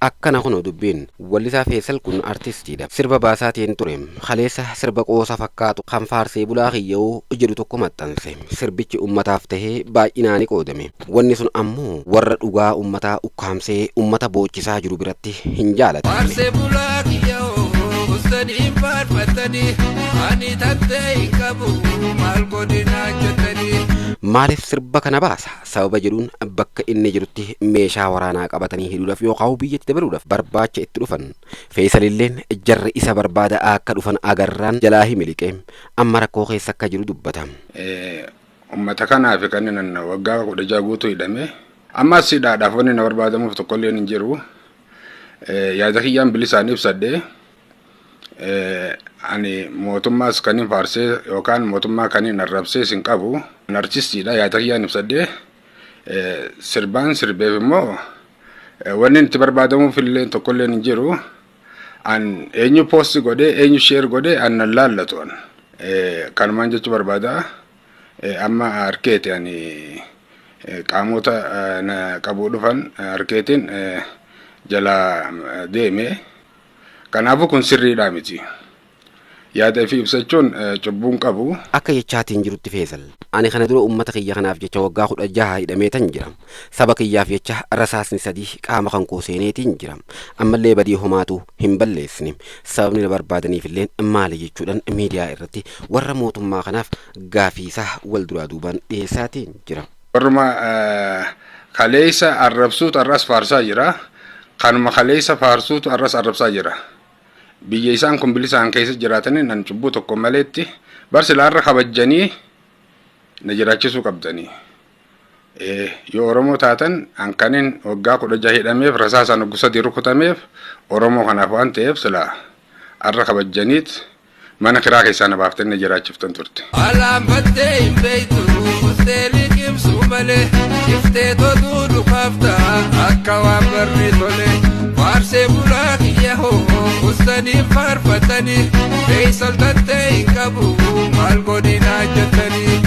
akkana kuno dubbiin wallisaa Feesal kun artistiidha. Sirba baasaatiin ture kaleessa sirba qoosa fakkaatu kan faarsee bulaa kiyyoo jedhu tokko maxxanse. Sirbichi ummataaf tahee baay'inaani qoodame. Wanni sun ammoo warra dhugaa ummataa ukkaamsee ummata boochisaa jiru biratti hin jaalatu. Faarsee bulaa kiyyoo ustanii faarfatanii ani tattee hin qabu maal godinaa jettanii. Maaliif sirba kana baasa? Sababa jedhuun bakka inni jirutti meeshaa waraanaa qabatanii hidhuudhaaf yookaan biyyatti dabaluudhaaf barbaacha itti dhufan. Feesalilleen jarri isa barbaada akka dhufan agarraan jalaa himiliqee amma rakkoo keessa akka jiru dubbata. Ummata kanaaf kan inni waggaa 16 guutuu hidhame ammas hidhaadhaaf wanni na barbaadamuuf tokkollee hin jiru. Yaada kiyyaan bilisaan ibsadhe ani mootummaas kan hin faarsee yookaan mootummaa kan hin arrabsee sin qabu artistiidha. Yaada kiyyaan ibsadhe sirbaan sirbeef immoo wanni itti barbaadamuuf illee tokkollee hin jiru. An eenyu poosti godhee eenyu sheer godhee an nan laallatu kanumaan jechuu barbaada. Amma harkeeti ani qaamota qabuu dhufan harkeetiin jala deeme. Kanaafuu kun sirriidhaa miti. Yaada fi ibsachuun cubbuun qabu. Akka jechaatiin jirutti Feesal ani kana dura ummata kiyya kanaaf jecha waggaa 16 hidhamee tan jira. Saba kiyyaaf jecha rasaasni 3 qaama kan koo seeneetiin jira. Ammallee badii homaatu hin balleessine. Sababni na barbaadaniif illee maali jechuudhaan miidiyaa irratti warra mootummaa kanaaf gaafiisaa wal duraa duubaan dhiyeessaatiin jira. Warruma kaleessa arrabsuutu arras faarsaa jira. Kanuma kaleessa faarsuutu arras arrabsaa jira. Biyya isaan kun bilisaan keessa jiraatanii nan cubbuu tokko maleetti barsilaarra kabajanii na jiraachisuu qabdanii. Yoo Oromoo taatan hanqaniin waggaa 16 hidhameef rasaasaan waggaa 3 rukutameef Oromoo kanaaf waan ta'eef silaa arra kabajaniit mana kiraa keessaa na baaftanii na jiraachiftan turte. Alaan battee hin beektu ustee liqimsuu malee iftee totuu dhufaafta akka waan barri tole. Faarsee bulaa kiyya hoo ustanii faarfatanii Feesal tattee hin qabu maal godinaa jettanii.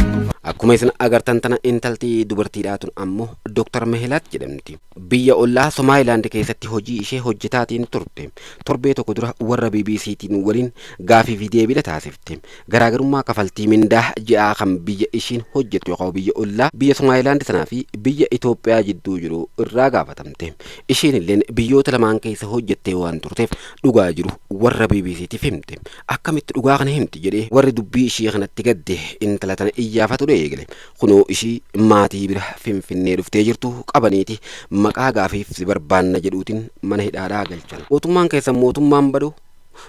Akkuma isin agartan tana intalti dubartiidhaatun ammoo Dr. Mehilaat jedhamti. Biyya ollaa Somaliland keessatti hojii ishee hojjetaatiin turte. Torbee tokko dura warra BBCtiin waliin gaafii fi deebii taasifte. Garaagarummaa kafaltii mindaa ji'aa kan biyya ishiin hojjettu yookaan biyya ollaa biyya Somaliland sanaa fi biyya Itoophiyaa jidduu jiru irraa gaafatamte. Ishiin illee biyyoota lamaan keessa hojjettee waan turteef dhugaa jiru warra BBCtiif himte. Akkamitti dhugaa kana himti jedhee warri dubbii ishii kanatti gadde intala tana iyyaafatu eegale. Kunoo ishii maatii bira Finfinnee dhuftee jirtu qabaniiti maqaa gaafiif si barbaanna jedhuutiin mana hidhaadhaa galchan. Mootummaan keessan mootummaan badu,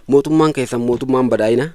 mootummaan keessan mootummaan badaayina,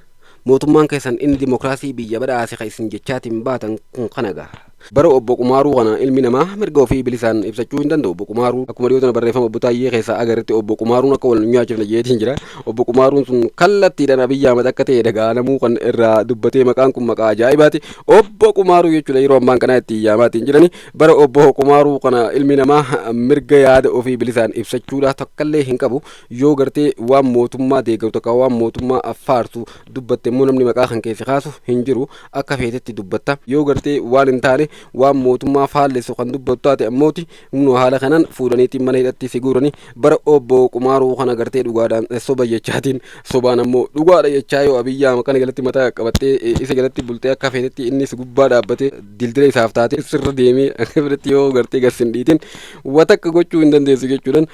mootummaan keessan inni dimokiraasii biyya badhaase kan isin jechaatiin baatan kun kana gaha. Bara obbo Qumaaruu kana ilmi namaa mirga ofii bilisaan ibsachuu hin danda'u. Obbo Qumaaruu akkuma dhiyoota barreeffama obbo Taayyee keessaa agarreetti obbo Qumaaruun akka wal nyaachifne jeetiin jira. Obbo Qumaaruun sun kallattiidhaan Abiyyi Ahmad akka ta'e dhaga'amuu kan irraa dubbatee maqaan kun maqaa ajaa'ibaati. Obbo Qumaaruu jechuudha yeroo ammaan kana itti yaamaatiin jirani. Bara obbo Qumaaruu kana ilmi namaa mirga yaada ofii bilisaan ibsachuudhaaf tokkollee hin qabu. Yoo gartee waan mootummaa deeggaru tokko waan mootummaa faarsu dubbatte immoo namni maqaa kan keessa kaasu hin jiru. Akka feetetti dubbatta. Yoo gartee waan hin taane waan mootummaa faalleessu kan dubbattu taate ammooti humna haala kanaan fuudhaniitiin mana hidhatti siguranii bara obbo Qumaaruu kana gartee dhugaadhaan soba jechaatiin sobaan ammoo dhugaadha jechaa yoo Abiyyi Ahmad kana jalatti mataa qabattee isa jalatti bultee akka feetetti innis gubbaa dhaabbatee dildira isaaf taate sirra deemee akka biratti yoo gartee garsin dhiitiin watakka gochuu hin dandeessu jechuudhaan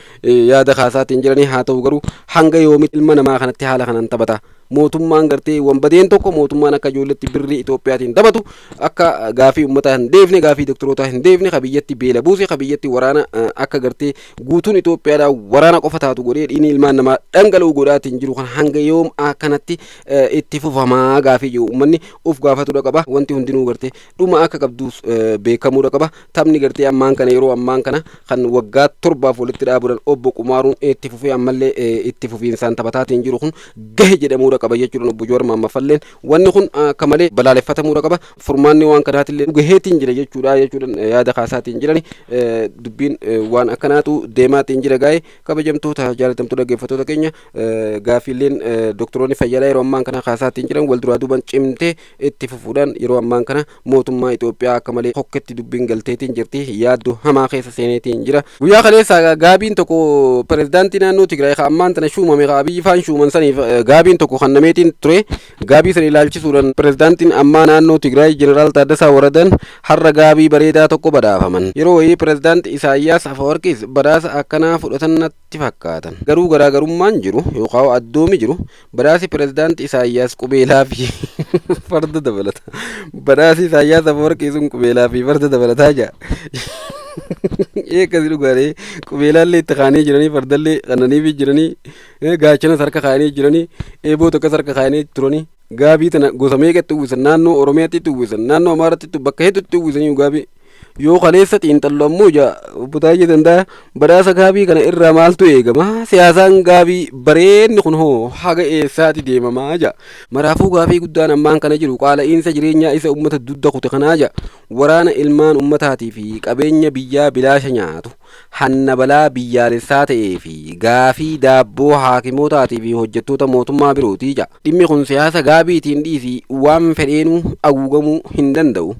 yaada kaasaatiin jiranii. Haa ta'u garuu hanga yoomitti ilma namaa kanatti haala kanaan taphata. Mootummaan gartee wanbadeen tokko mootummaan akka ijoolletti birrii Itoophiyaatiin taphatu akka gaafii uummataa hin deefne gaafii doktorootaa hin deefne qabiyyatti beela buuse qabiyyatti waraana akka gartee guutuun Itoophiyaadhaa waraana qofa taatu godhee dhiini ilmaan namaa dhangala'uu godhaatiin jiru kan hanga yoom akkanatti itti fufamaa gaafii jiru uummanni of gaafatudha qaba. Wanti hundinuu gartee dhuma akka qabduus beekamuudha qaba. Taphni gartee ammaan kana yeroo ammaan kana kan waggaa 7 walitti dhaabuudhaan obbo Qumaaruun itti fufee ammallee itti fufiinsaan taphataatiin jiru kun gahe jedhamuudha qaba jechuudha obbo Jowaar Maammafalleen wanni kun akka malee balaaleffatamuudha qaba furmaanni waan kanaatillee dhugaheetiin jira jechuudha yaada kaasaatiin jirani dubbiin waan akkanaatu deemaatiin jira gaa'e kabajamtoota jaalatamtuu dhaggeeffattoota keenya gaafiileen doktoroonni fayyaa yeroo ammaan kana kaasaatiin jiran wal duraa duuban cimtee itti fufuudhaan yeroo ammaan kana mootummaa Itoophiyaa akka malee hokketti dubbiin galteetiin jirti yaaddoo hamaa keessa seeneetiin jira guyyaa kaleessa gaabiin tokko pirezidaantii naannoo Tigraay ammaan tana shuumame Abiyyi faan shuuman saniif gaabiin tokko kannameetiin ture gaabii sana ilaalchisuudhaan pirezidaantiin ammaa naannoo Tigraay jeneraal Taaddasaa Waradan har'a gaabii bareedaa tokko badhaafaman yeroo wayii pirezidaantii Isaayyaas Afawarqiis badhaasa akkanaa fudhatan natti fakkaatan garuu garaagarummaan jiru yookaan addoomi jiru badhaasi pirezidaantii Isaayyaas qubeelaa fi farda dabalata badhaasi Isaayyaas Afawarqii sun qubeelaa fi farda dabalataa jira eekkasi dhugaadhee qubeelaallee itti kaanii jiranii fardallee qannaniifi jiranii gaachanas harka kaanii jiranii eeboo tokkos harka kaanii turanii gaabii tana gosa meeqatti uwwisan naannoo Oromiyaatti uwwisan naannoo Amaaraatti bakka hedduutti uwwisanii gaabii yoo kaleessa xiinxallo ammoo butaayee danda'a badhaasa gaabii kana irraa maaltu eegama siyaasaan gaabii bareenni kun hoo haga eessaati deemamaa jira maraafuu gaabii guddaan ammaan kana jiru qaala'iinsa jireenyaa isa ummata dudda kute kanaa jira waraana ilmaan ummataatii fi qabeenya biyyaa bilaasha nyaatu hanna balaa biyyaalessaa ta'ee fi gaafii daabboo haakimootaatii fi hojjettoota mootummaa birootii jira dhimmi kun siyaasa gaabiitiin dhiisii waan fedheenuu haguugamuu hin danda'u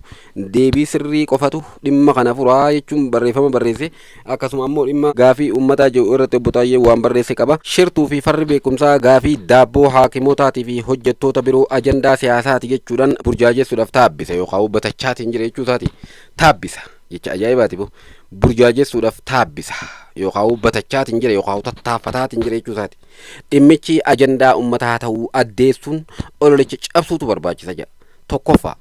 deebii sirrii qofatu dhimma kana furaa jechuun barreeffama barreesse akkasuma ammoo dhimma gaafii ummataa jiru irratti butaayee waan barreesse qaba shirtuu fi farri beekumsaa gaafii daabboo haakimootaatii fi hojjettoota biroo ajandaa siyaasaati jechuudhaan burjaajessuudhaaf taabbisa yookaan hubatachaatiin jira jechuusaati taabbisa jecha ajaa'ibaati burjaajessuudhaaf taabbisa yookaan hubatachaatiin jira yookaan tattaaffataatiin jira jechuusaati dhimmichi ajandaa ummataa ta'uu addeessuun ololicha cabsuutu barbaachisa jedha tokkoffaa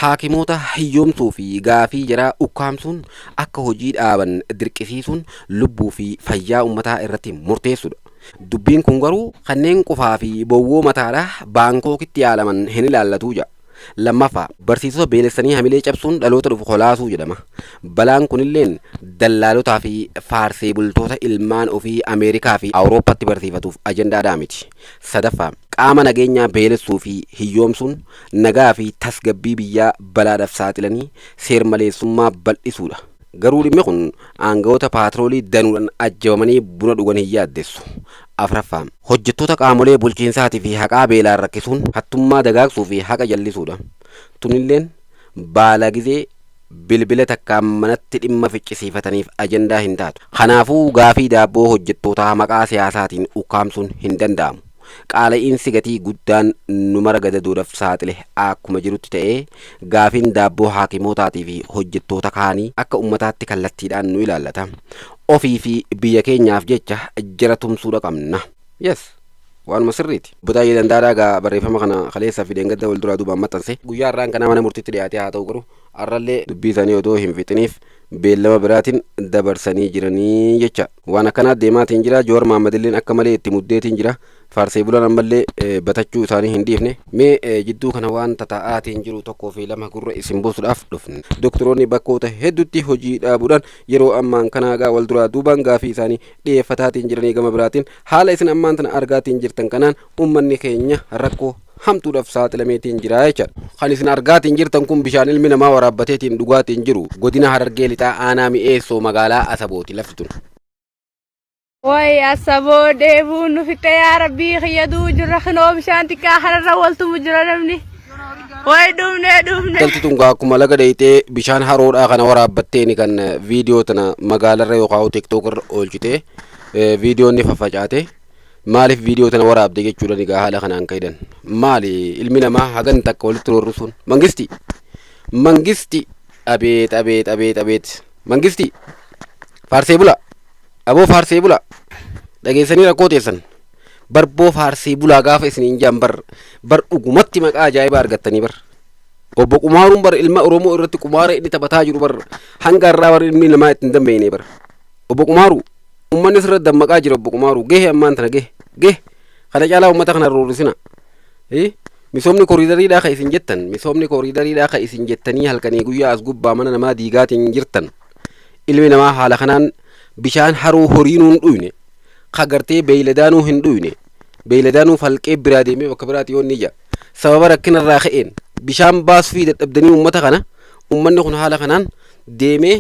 haakimoota hiyyoomsuu fi gaafii jaraa ukkaamsuun akka hojii dhaaban dirqisiisuun lubbuu fi fayyaa ummataa irratti murteessuudha. Dubbiin kun garuu kanneen qufaa fi bowwoo mataadhaa baankookitti yaalaman hin ilaallatu jedha. Lammaffaa barsiisota beelessanii hamilee cabsuun dhaloota dhufu holaasuu jedhama. Balaan kunilleen dallaalotaa fi faarsee bultoota ilmaan ofii Ameerikaa fi Awurooppaatti barsiifatuuf ajandaadhaa miti. Sadaffaa qaama nageenyaa beelessuu fi hiyyoomsuun nagaa fi tasgabbii biyyaa balaadhaaf saaxilanii seermaleessummaa bal'isuudha. Garuu dhimmi kun aangawoota paatroolii danuudhaan ajjabamanii buna dhugan hin yaaddessu. Afraffaa hojjettoota qaamolee bulchiinsaatii fi haqaa beelaan rakkisuun hattummaa dagaagsuu fi haqa jallisuudha. Tunilleen baala gizee bilbila takkaan manatti dhimma ficcisiifataniif ajandaa hin taatu. Kanaafuu gaafii daabboo hojjettootaa maqaa siyaasaatiin ukkaamsuun hin danda'amu. Qaala'iinsi gatii guddaan nu mara gadaduudhaaf saaxile akkuma jirutti ta'ee gaafiin daabboo haakimootaatii fi hojjettoota kaanii akka ummataatti kallattiidhaan nu ilaallata. Ofii fi biyya keenyaaf jecha jara tumsuudha qabna. Yes. Waanuma sirriiti. Butaayee dandaadhaa barreeffama kana kaleessaa fi deengadda wal duraa duubaan maxxanse guyyaa har'aan kana mana murtiitti dhiyaatee haa ta'u garuu har'allee dubbii isaanii otoo hin fixiniif beellama biraatiin dabarsanii jiranii jecha waan akkanaa deemaatiin jira. Jowaar Maammadilleen akka malee itti muddeetiin jira. Faarsee bulan ammallee batachuu isaanii hin dhiifne mee jidduu kana waan tataa'aatiin jiru tokkoo fi lama gurra isin buusuudhaaf dhufne. Doktoroonni bakkoota hedduutti hojii dhaabuudhaan yeroo ammaan kanaa wal duraa duubaan gaafii isaanii dhiyeeffataatiin jiranii gama biraatiin haala isin ammaan tana argaatiin jirtan kanaan uummanni keenya rakkoo hamtuudhaaf saaxilameetiin jira jechaadha. Kan isin argaatiin jirtan kun bishaan ilmi namaa waraabbateetiin dhugaatiin jiru godina Harargee lixaa aanaa mi'eessoo magaalaa Asabooti lafti tun. Way asaboo deebuu nu fixe yaa rabbii khiyyaduu jirra khinoo bishaan xiqqaa kanarra waltumu jira namni. Way dhumne. Galti tun akkuma laga dheeyitee bishaan haroodhaa kana waraabbatteeni kan viidiyoo tana magaalarra yookaan tiktookarra oolchitee viidiyoon ni faffacaate. Maaliif viidiyoo tana waraabde jechuudha ni haala kanaan kaidan. Maali ilmi namaa hagan takka walitti roorru sun. Mangisti abeet. Mangisti faarsee bula. Aboo faarsee bula dhageessanii rakkoo teessan barboo faarsee bulaa gaafa isiniin jaan bar dhugumatti maqaa ajaa'ibaa argattanii bar obbo Qumaaruun bar ilma Oromoo irratti qumaara inni taphataa jiru bar hanga irraa bar ilmi namaa ittiin dambeeyne bar obbo Qumaaru ummanni sirratti dammaqaa jira obbo Qumaaru gehe ammaan tana gehe kana caalaa ummata kana roorrisina misoomni kooriidariidhaa ka isin jettanii halkanii guyyaa as gubbaa mana namaa diigaatiin jirtan ilmi namaa haala kanaan bishaan haroo horiinuu hin dhuyne kagartee beeyladaanuu hin dhuyne beeyladaanuu falqee biraa deemee bakka biraatti yoon ni jira sababa rakkina irraa ka'een bishaan baasuu fi dadhabdanii uummata kana uummanni kun haala kanaan deemee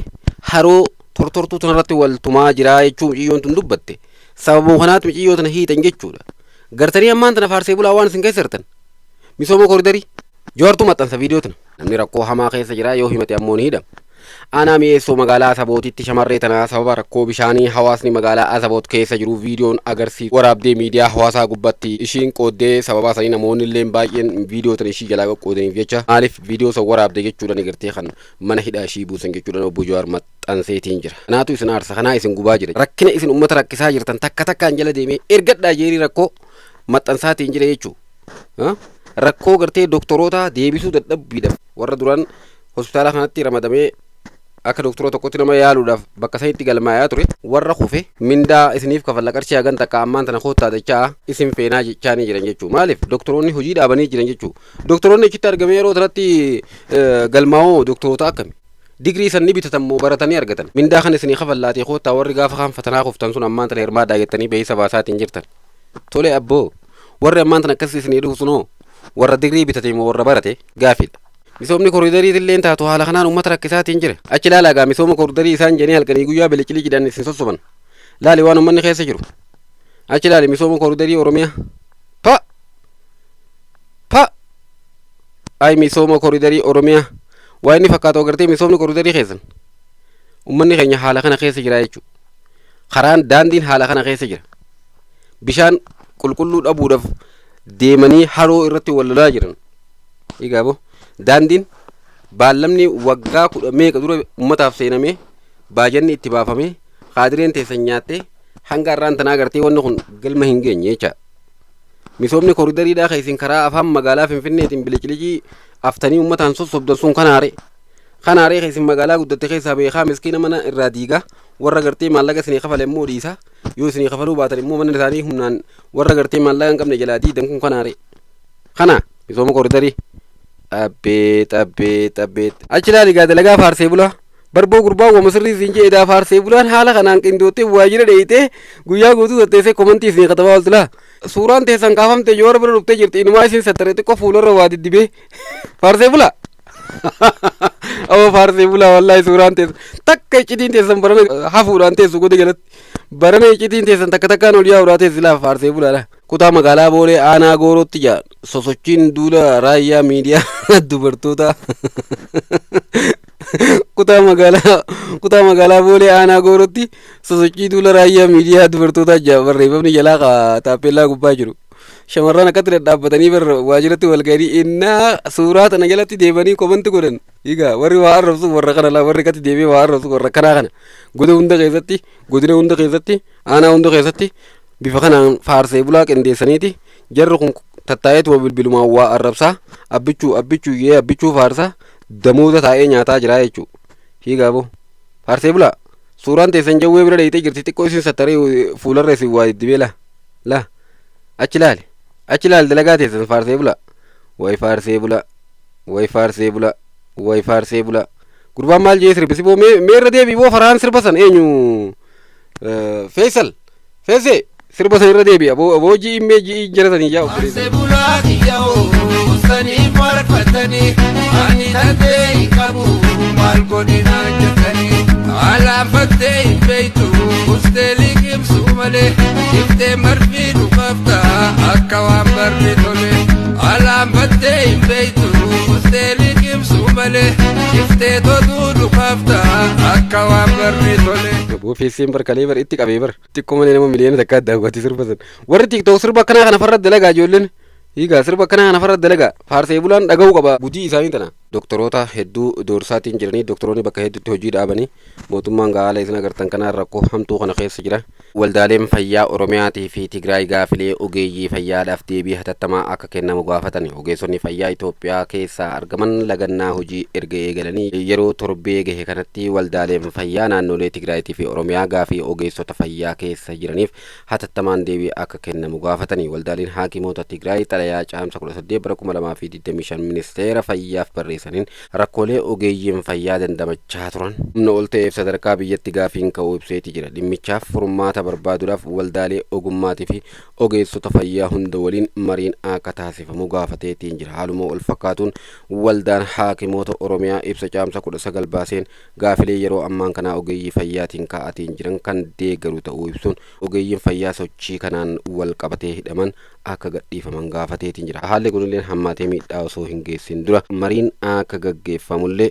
haroo tortortuu tanarratti wal tumaa jira jechuun miciyyoon tun dubbatte sababuma kanaatti miciyyoo tana hiitan jechuudha gartanii ammaan tana faarsee bulaa waan isin keessa jirtan misooma koridarii joortu maxxansa viidiyoo tana namni rakkoo hamaa keessa jira yoo himate ammoo ni hidhama aanaa mi'eessoo magaalaa Asabootitti shamarree tanaa sababa rakkoo bishaanii hawaasni magaalaa Asaboot keessa jiru viidiyoon agarsiisu waraabdee miidiyaa hawaasaa gubbatti ishiin qooddee sababa sanii namoonni illee baay'een viidiyoo tana ishii jalaa qoqqoodaniif jecha maaliif viidiyoo san waraabde jechuudhaan agartee kan mana hidhaa ishii buusan jechuudhaan obbo Jawaar maxxanseetiin jira kanaatu isin aarsa kanaa isin gubaa jira rakkina isin uummata rakkisaa jirtan takka takkaan jala deemee ergadhaa jeerii rakkoo maxxansaatiin jira jechuudha rakkoo gartee doktoroota deebisuu dadhabbiidhaaf warra duraan hospitaala kanatti ramadamee akka doktora tokkotti nama yaaluudhaaf bakka sanitti galmaayaa ture warra kufe mindaa isiniif kafalla qarshii hagan takka ammaan tana koottaa jechaa isin feenaa jechaanii jiran jechuu maaliif doktoroonni hojii dhaabanii jiran jechuu doktoroonni achitti argame yeroo tanatti galmaa'oo doktoroota akkami digrii sanni bitatan moo baratanii argatan mindaa kan isinii kafallaatee koottaa warri gaafa kan fatanaa kuftan sun ammaan tana hirmaadhaa jettanii beeysa baasaatiin jirtan tole abboo warri ammaan tana akkasii isinii dhufu sunoo warra digrii bitate moo warra barate gaafidha misoomni koridarii illee taatu haala kanaan uummata rakkisaatiin jira achi laala gaa misooma koridarii isaan jedhanii halkanii guyyaa bilicilii jedhan isin sossoban laali waan uummanni keessa jiru achi laali misooma koridarii oromiyaa pa ay misooma koridarii oromiyaa waa inni fakkaatu agartee misoomni koridarii keessan uummanni keenya haala kana keessa jira jechuudha karaan daandiin haala kana keessa jira bishaan qulqulluu dhabuudhaaf deemanii haroo irratti wal lolaa jiran igaabo daandiin baallamni waggaa 10 meeqa dura ummataaf seenamee baajanni itti baafamee haadireen teessan nyaattee hanga irraan tanaa agartee wanni kun galma hin geenye jecha misoomni koridariidhaa keessin karaa afaan magaalaa Finfinneetiin bilicilii aftanii ummataan sossobdan sun kanaaree keessin magaalaa guddatte keessaa beekaa miskiina mana irraa diigaa warra gartee maallaqa isinii kafale immoo dhiisa yoo isinii kafaluu baatan immoo manni isaanii humnaan warra gartee maallaqa hin qabne jalaa diidan kun kanaaree kana misooma koridarii abbeet achi laali gaa dalagaa faarsee bulaa barboo gurbaa wama sirrii siin jedhaa faarsee bulaan haala kanaan qindoottee waajjira dheeyitee guyyaa guutuu tatteessee komantii isin katabaa ooltulaa suuraan teessan kaafamte yoo bira dhuftee jirti inumaa isin sattaree xiqqoo fuularra waa diddibee faarsee bulaa faarsee bulaa wallaahi suuraan teessan takka iccitiin teessan barana hafuudhaan teessu godhe jalatti barana iccitiin teessan takka takkaan ol yaa'uudhaa teessilaa faarsee bulaadha kutaa magaalaa boolee aanaa goorootti jaa sosochiin duula raayyaa miidiyaa dubartoota kutaa magaalaa boolee aanaa goorootti sosochii duula raayyaa miidiyaa dubartoota jaa barreeffamni jalaa taappellaa gubbaa jiru shamarran akkatti dhadhaabbatanii waajjiratti walgahii innaa suuraa tana jalatti deebanii komanti godhan egaa warri waa arrabsu warra kana laa warri akkatti deebee waa arrabsu warra kanaa kana godina hunda keessatti aanaa hunda keessatti bifa kanaan faarsee bulaa qindeessaniiti jarri kun tattaa'eetuma bilbilumaan waa arrabsaa abbichuu faarsaa damuuta taa'ee nyaataa jira jechuu hiigaabo faarsee bulaa suuraan teessan jawwee bira dheeyitee jirti xiqqoo isin sattaree fuularra isin waa diddibee la achi laal dalagaa teessan faarsee bulaa way faarsee bulaa gurbaan maal jee sirbi siboo meerra deebii boo faraan sirba san eenyu feesal feesee sirba san irra deebi aboo ji'immee ji'i jaratanii jaa faarsee bulaa kiyya'oo sanii marfatanii ani taatee hin qabu maal godhinaa jettanii alaanfattee hin beeytu ustee liqimsuu malee iftee marfii dhufaafta akka waan barri tole alaanfattee hin beeytu ustee liqimsuu malee iftee totuu dhufaafta akka waan barri tole. Gaboo feesseen barkalee bar itti qabee bar xiqqoo malee nama miliyoona takka adda hawwati sirba san warri tiktook sirba akkanaa kana farra dalagaa ijoolleen hiigaa sirba akkanaa kana farra dalagaa faarsee bulaan dhaga'uu qaba budii isaanii tana doktoroota hedduu doorsaatiin jiranii doktoroonni bakka hedduutti hojii dhaabanii mootummaan gaala isin agartan kanaan rakkoo hamtuu kana keessa jira waldaaleen fayyaa oromiyaatii fi tigraay gaafilee ogeeyyii fayyaadhaaf deebii hatattamaa akka kennamu gaafatan ogeessonni fayyaa Itoophiyaa keessaa argaman lagannaa hojii erga eegalanii yeroo torbee gahe kanatti waldaaleen fayyaa naannolee tigraayitii fi oromiyaa gaafii ogeessota fayyaa keessa jiraniif hatattamaan deebii akka kennamu gaafatanii waldaaleen haakimoota tigraay xalayaa caamsa 18 bara 2025 ministeera fayyaaf barreesse barreessaniin rakkoolee ogeeyyiin fayyaa dandamachaa turan humna ol ta'eef sadarkaa biyyatti gaafiin ka'uu ibseeti jira. Dhimmichaaf furmaata barbaaduudhaaf waldaalee ogummaatii fi ogeessota fayyaa hunda waliin mariin akka taasifamu gaafateetiin jira. Haaluma wal fakkaatuun waldaan haakimoota Oromiyaa ibsa caamsa 19 baaseen gaafilee yeroo ammaan kana ogeeyyii fayyaatiin ka'atiin jiran kan deeggaru ta'uu ibsuun ogeeyyiin fayyaa sochii kanaan wal qabatee hidhaman akka gadhiifaman gaafateetiin jira. Haalli kunillee hammaatee miidhaa osoo hin geessin dura mariin akka gaggeeffamullee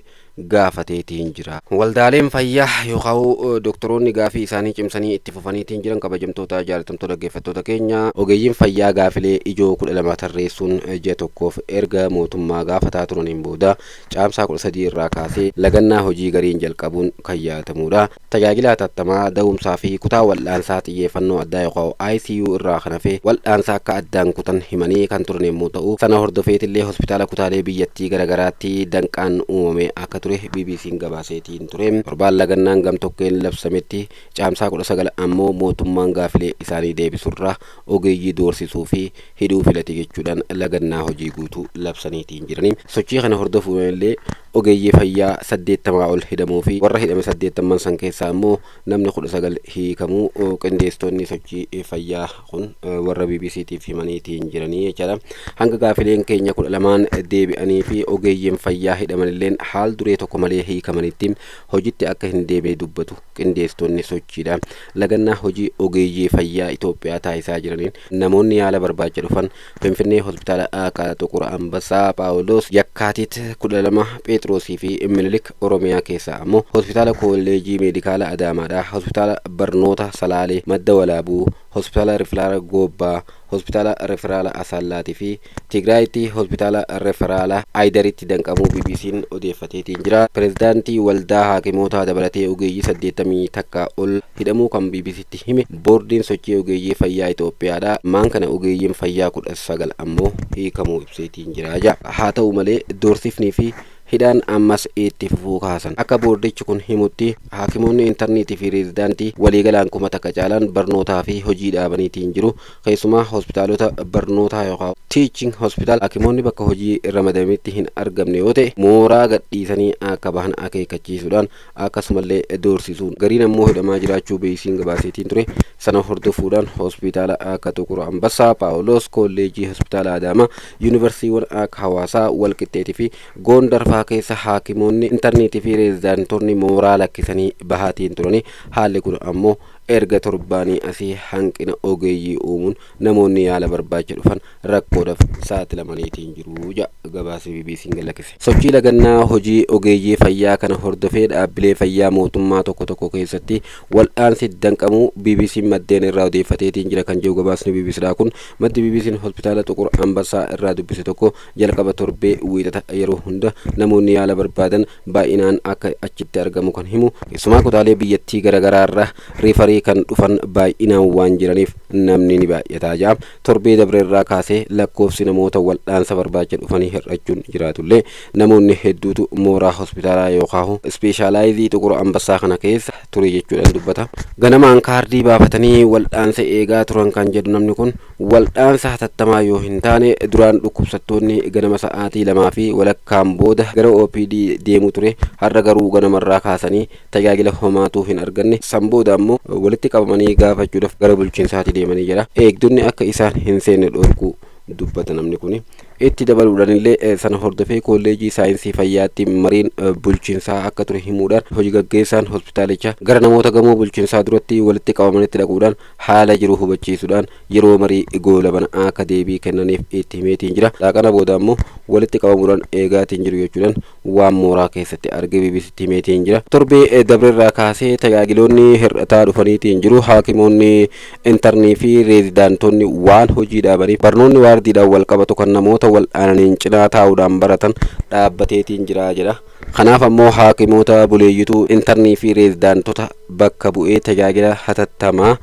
gaafateetiin jira. Waldaaleen fayyaa yookaan doktoroonni gaafii isaanii cimsanii itti fufaniitiin jiran kabajamtoota jaalatamtoota dhaggeeffattoota keenya ogeeyyiin fayyaa gaafilee ijoo 12 tarreessuun ji'a tokkoof erga mootummaa gaafataa turaniin booda caamsaa 13 irraa kaasee lagannaa hojii gariin jalqabuun kan yaadatamudha. Tajaajila hatattamaa da'umsaa fi kutaa wal'aansaa xiyyeeffannoo addaa yookaan ICU irraa kan hafe wal'aansaa akka addaan kutan himanii kan turan yommuu ta'u sana hordofeetillee hospitaala kutaalee biyyattii garagaraatti danqaan uumame akka ture BBC'n gabaaseetiin ture. Torbaan lagannaan gamtokkeen labsametti caamsaa 19 ammoo mootummaan gaafilee isaanii deebisurraa ogeeyyii doorsisuu fi hidhuu filate jechuudhaan lagannaa hojii guutuu labsaniitiin jiranii. Sochii kana hordofuudhaan ogeeyyii fayyaa 80 ol hidhamuu fi warra hidhame 80 san keessaa ammoo namni 19 hiikamuu qindeessitoonni sochii fayyaa kun warra BBC'tiif himaniitiin jiranii jechuudha. Hanga gaafileen keenya 12 deebi'anii fi ogeeyyiin fayyaa hidhamanillee haal duree tokko malee hiikamanitti hojiitti akka hin deebine dubbatu qindeessitoonni sochiidha. Lagannaa hojii ogeeyyii fayyaa Itoophiyaa taasisaa jiraniin namoonni yaala barbaacha dhufan Finfinnee hospitaala Aakaa Xuqur Ambassaa Paawuloos Yakkaatit 12 Phexrosii fi Minilik Oromiyaa keessaa ammoo hospitaala kolleejii meedikaala Adaamaadhaa, hospitaala barnoota Salaalee Madda Walaabuu, hospitaala Rifiraala Goobbaa, hospitaala Rifiraala Asallaatii fi Tigraayitti hospitaala Rifiraala Aayidaritti danqamuu BBC'n odeeffateetiin jira. Pireezidaantii waldaa haakimoota dabalatee ogeeyyii 80 takka ol hidhamuu kan BBC'tti hime boordiin sochii ogeeyyii fayyaa Itoophiyaadha. Maan kana ogeeyyiin fayyaa 19 ammoo hiikamuu ibseetiin jira. Haa ta'u malee doorsifnii fi hidhaan ammas itti fufuu kaasan. Akka boordichi kun himutti haakimoonni intarneetii fi reezidaantii waliigalaan 1000 takka caalan barnootaa fi hojii dhaabaniitiin jiru. Keessumaa hospitaalota barnootaa yookaan teaching hospital haakimoonni bakka hojii ramadamitti hin argamne yoo ta'e mooraa gadhiisanii akka bahan akeekkachiisuudhaan akkasumallee doorsisuun gariin ammoo hidhamaa jiraachuu BBC'n gabaaseetiin ture. Sana hordofuudhaan hospitaala Aakaa Xuqur Ambassaa Paawuloos kolleejii hospitaala Adaamaa yuunivarsiitiiwwan akka Hawaasaa Walqixxeetii fi Gondar keessa haakimoonni intarneetii fi reezidaantoonni mooraa lakkisanii bahaatiin turani. Haalli kun ammoo erga torbaanii asii hanqina ogeeyyii uumuun namoonni yaala barbaacha dhufan rakkoodhaaf saaxilamaniitiin jiru gabaasa BBC'n galakkise. Sochii lagannaa hojii ogeeyyii fayyaa kana hordofee dhaabbilee fayyaa mootummaa tokko tokko keessatti wal'aansi danqamuu BBC'n maddeen irraa odeeffateetiin jira kan jiru gabaasni BBCdha kun. Maddi BBC'n hospitaala Xuqur Ambassaa irraa dubbise tokko jalqaba torbee wiixata yeroo hunda namoonni yaala barbaadan baay'inaan akka achitti argamu kan himu. Keessumaa kutaalee biyyattii garagaraarraa riifarii kan dhufan baay'inaan waan jiraniif namni ni baay'ataa jira. Torbee dabreerraa kaasee lakkoofsi namoota wal'aansa barbaacha dhufanii hir'achuun jiraatullee namoonni hedduutu mooraa hospitaalaa yookaan ispeeshaalaayizii Xuqur Ambassaa kana keessa ture jechuudhaan dubbata. Ganamaan kaardii baafatanii wal'aansa eegaa turan kan jedhu namni kun wal'aansa hatattamaa yoo hin taane duraan dhukkubsattoonni ganama sa'aatii 2 fi walakkaan booda gara OPD deemu ture. Har'a garuu ganamarraa kaasanii tajaajila homaatuu hin arganne. San booda ammoo walitti qabamanii gaafachuudhaaf gara bulchiinsaatti deemanii jira. Eegdonni akka isaan hin seenne dhorkuu dubbata namni kun. Itti dabaluudhaan illee sana hordofee kolleejii saayinsii fayyaatti mariin bulchiinsaa akka ture himuudhaan hojii gaggeessaan hospitaalicha gara namoota gamoo bulchiinsaa duratti walitti qabamanitti dhaquudhaan haala jiru hubachiisuudhaan yeroo marii goolaban akka deebii kennaniif itti himeetiin jira. Kana booda ammoo walitti qabamuudhaan eegaatiin jiru jechuudhaan waan mooraa keessatti arge BBC'tti himeetiin jira. Torbee dabreerraa kaasee tajaajiloonni hir'ataa dhufaniitiin jiru. Haakimoonni intarnii fi reezidaantoonni waan hojii dhaabaniif barnoonni waardiidhaan wal qabatu kan namoota wal'aananiin cinaa taa'uudhaan baratan dhaabbateetiin jira jedha. Kanaaf ammoo haakimoota buleeyyituu intarnii fi reezidaantota bakka bu'ee tajaajila hatattamaa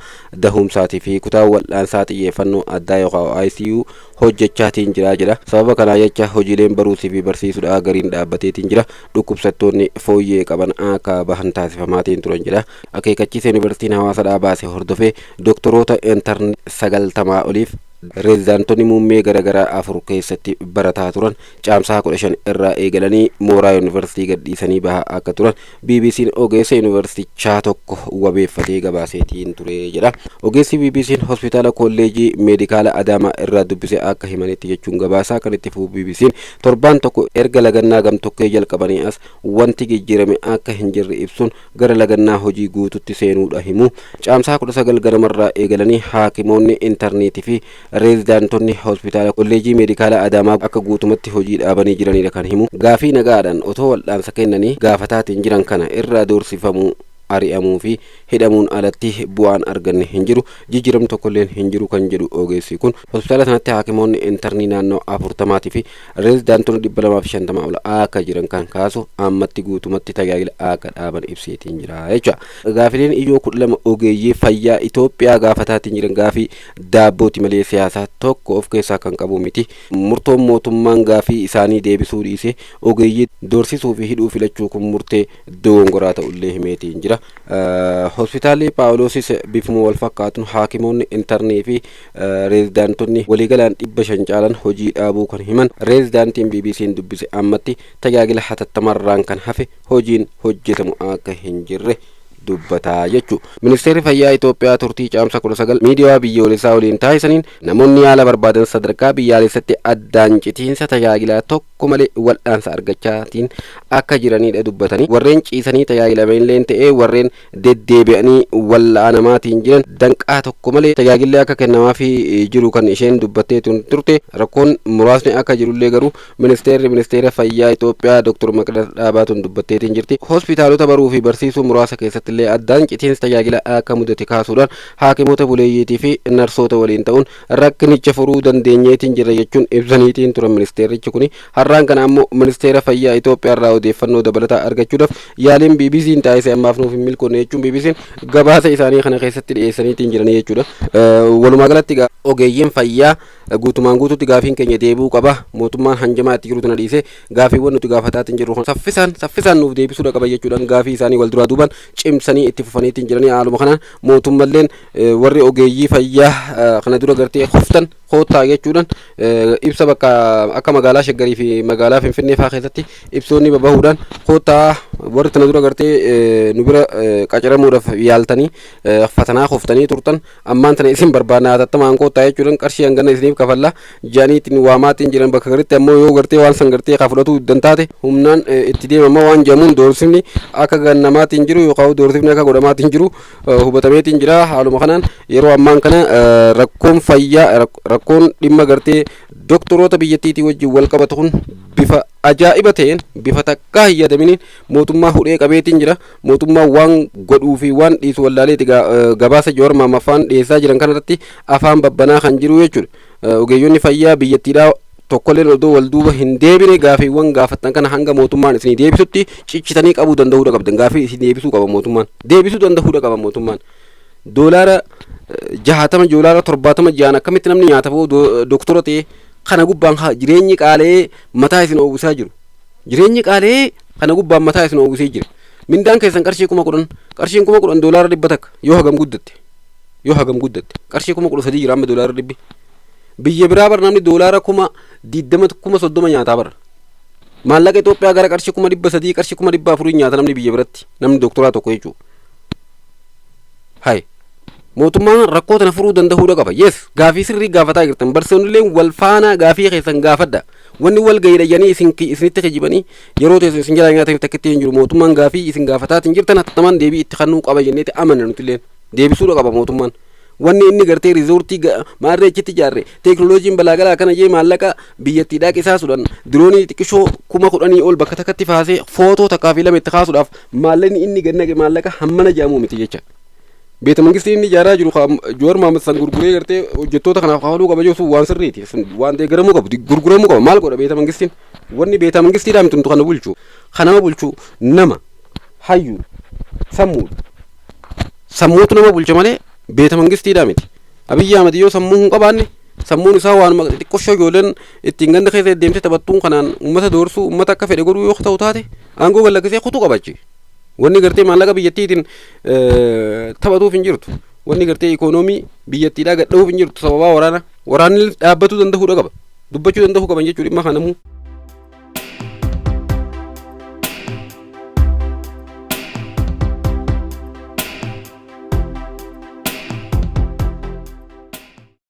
dahumsaatii fi kutaa wal'aansaa xiyyeeffannoo addaa yookaan ICU hojjechaatiin jira jedha. Sababa kanaa jecha hojiileen baruusii fi barsiisuudhaa gariin dhaabbateetiin jira. Dhukkubsattoonni fooyyee qaban akka bahan taasifamaatiin turan jedha. Akeekkachiisa yuunivarsiitiin Hawaasadhaa baase hordofee doktoroota intarni 90 oliif reezidaantonni muummee garaagaraa afur keessatti barataa turan caamsaa 15 irraa eegalanii mooraa yuunivarsiitii gadhiisanii bahaa akka turan BBC'n ogeessa yuunivarsiitichaa tokko wabeeffatee gabaaseetiin ture jedha. Ogeessi BBC'n hospitaala kolleejii meedikaala Adaamaa irraa dubbise akka himanitti jechuun gabaasaa kan itti fufu BBC'n torbaan tokko erga lagannaa gamtokkee jalqabanii as wanti jijjiirame akka hin jirre ibsuun gara lagannaa hojii guututti seenuudha himu. Caamsaa 19 ganamarraa eegalanii haakimoonni intarneetii fi reezidaantonni hospitaala kolleejii meedikaala Adaamaa akka guutumatti hojii dhaabanii jiranidha kan himu. Gaafii nagaadhaan otoo wal'aansa kennanii gaafataatiin jiran kana irraa doorsifamuu ari'amuu fi hidhamuun alatti bu'aan arganne hin jiru, jijjiiramni tokkolleen hin jiru kan jedhu ogeessi kun hospitaala sanatti haakimoonni intarnii naannoo 40 fi reezidaantonni 250 ol akka jiran kan kaasu ammatti guutumatti tajaajila akka dhaaban ibseetiin jira jechuudha. Gaafileen ijoo 12 ogeeyyii fayyaa Itoophiyaa gaafataatiin jiran gaafii daabbooti malee siyaasaa tokko of keessaa kan qabu miti. Murtoon mootummaan gaafii isaanii deebisuu dhiise ogeeyyii doorsisuu fi hidhuu filachuu kun murtee dogongoraa ta'ullee himeetiin jira. Hospitaalli Paawuloosis bifuma wal fakkaatuun haakimoonni intarnii fi reezidaantonni waliigalaan 500 caalan hojii dhaabuu kan himan reezidaantiin BBC'n dubbise ammatti tajaajila hatattamarraan kan hafe hojiin hojjetamu akka hin jirre dubbataa jechuudha. Ministeerri fayyaa Itoophiyaa turtii caamsa 19 miidiyaa biyyoolessaa waliin taasisaniin namoonni yaala barbaadan sadarkaa biyyaalessatti addaan citiinsa tajaajilaa tokko malee wal'aansa argachaatiin akka jiranidha dubbatanii warreen ciisanii tajaajilamillee ta'ee warreen deddeebi'anii wal'aanamaatiin jiran danqaa tokko malee tajaajilli akka kennamaa fi jiru kan isheen dubbattee turte rakkoon muraasni akka jirullee garuu ministeera fayyaa Itoophiyaa Dr. Maqdas Dhaabaatuun dubbatteetiin jirti. Hospitaalota baruu fi barsiisuu muraasa keessatti illee addaan citiinsa tajaajila akka mudate kaasuudhaan haakimoota buleeyyiitii fi narsoota waliin ta'uun rakkinicha furuu dandeenyeetiin jira jechuun ibsaniitiin turan ministeerichi kuni. Har'aan kana ammoo ministeera fayyaa Itoophiyaa irraa odeeffannoo dabalataa argachuudhaaf yaaliin BBC'n taasise ammaaf nuuf hin milkoofne jechuun BBC'n gabaasa isaanii kana keessatti dhiyeessaniitiin jiranii jechuudha. Walumaa galatti ogeeyyiin fayyaa guutumaan guututti gaafiin keenya deebi'uu qaba. Mootummaan hanjamaa itti jiru tana dhiisee gaafiiwwan nuti gaafataatiin jirru saffisaan nuuf deebisuudha qaba jechuudhaan gaafii isaanii wal duraa duubaan cimsanii itti fufaniitiin jiranii haaluma kanaan mootummalleen warri ogeeyyii fayyaa kana dura gartee hoftan hoottaa jechuudhaan ibsa bakka akka magaalaa Shaggarii fi magaalaa Finfinnee fa'aa keessatti ibsoonni babahuudhaan hoottaa warri tana dura gartee nu bira qacaramuudhaaf yaaltanii fatanaa hoftanii turtan ammaan tana isin barbaadna hatattamaan koottaa jechuudhaan qarshii hangana isiniif kafallaa jaaniitiin waamaatiin jiran bakka garitti ammoo yoo gartee waan san gartee ka fudhatu dantaate humnaan itti deemama waan jedhamuun doorsifni akka gannamaatiin jiru yookaan doorsifni akka godhamaatiin jiru hubatameetiin jira. Haaluma kanaan yeroo ammaan kana rakkoon fayyaa rakkoon dhimma gartee doktoroota biyyattiitii wajjin wal qabatu kun bifa ajaa'iba ta'een bifa takkaa hin yaadaminiin mootummaa hudhee qabeetiin jira. Mootummaa waan godhuu fi waan dhiisu wallaaleeti gabaasa Jowaar Mahaammad dhiyeessaa jiran kanarratti afaan babbanaa kan jiru jechuudha. Ogeeyyonni fayyaa biyyattiidhaa tokkolleen odoo wal duuba hin deebine gaafiiwwan gaafattan kana hanga mootummaan isinii deebisutti ciccitanii qabuu danda'uudha qabdan. Gaafii isin deebisuu qaba mootummaan deebisuu danda'uudha qaba mootummaan. Doolaara 60 doolaara 70 jaan akkamitti namni nyaata ba'u doktora ta'e kana gubbaan jireenyi qaalee mataa isin oowwisaa jiru. Jireenyi qaalee kana gubbaan mataa isin oowwisee jira. Mindaan keessan qarshii 10,000 qarshiin 10,000 doolaara 100 takka yoo hagam guddatte qarshii 13,000 jira amma doolaara 100. Biyya biraa bar namni doolaara 20,030 nyaataa bar. Maallaqa Itoophiyaa gara qarshii 300 qarshii 400 nyaata namni biyya biratti namni doktoraa tokko jechuudha. Hay mootummaan rakkoo tana furuu danda'uudha qaba. Yes gaafii sirrii gaafataa jirtan barsiisonnillee wal faana gaafii keessan gaafadha. Wanni wal gahiidhanii isinitti kijibanii yeroo teessu isin jalaa nyaataniif takkitti hin jiru. Mootummaan gaafii isin gaafataatiin jirtan hatattamaan deebii itti kennuu qaba jenneeti amanna nutilleen deebisuudha qaba mootummaan. Wanni inni gartee riizoortii maarree achitti ijaarre teekinooloojiin balaagalaa kana jee maallaqa biyyattiidhaa qisaasuudhaan diroonii xiqqishoo 10,000 ol bakka takkatti faasee footoo takkaa fi lama itti kaasuudhaaf maallaqni inni gannaqe maallaqa hammana jedhamu miti jecha. Beeta mangistiin inni ijaaraa jiru Jowaar Mahaammad san gurguree gartee hojjettoota kanaaf hawaluu qaba jechuun waan sirriiti waan deeggaramuu qabu gurguramuu qaba maal godha beeta mangistiin wanni beeta mangistiidhaa mitu kana bulchu kanama bulchu nama hayyu sammuutu nama bulcha malee beeta mangistiidhaa miti. Abiyyi Ahmad yoo sammuu hin qabaanne sammuun isaa waan xiqqooshoo ijoolleen ittiin ganda keessa deemtee taphattuun kanaan uummata doorsuu uummata akka fedhe godhuu yoo ta'u taate aangoo gallakkisee kutuu qabachi. Wanni gartee maallaqa biyyattiitiin taphatuuf hin jirtu. Wanni gartee ikoonoomii biyyattiidhaa gadhaa'uuf hin jirtu sababaa waraana waraanni dhaabbatuu danda'uudha qaba dubbachuu danda'uu qaban jechuudha dhimma kanamuu.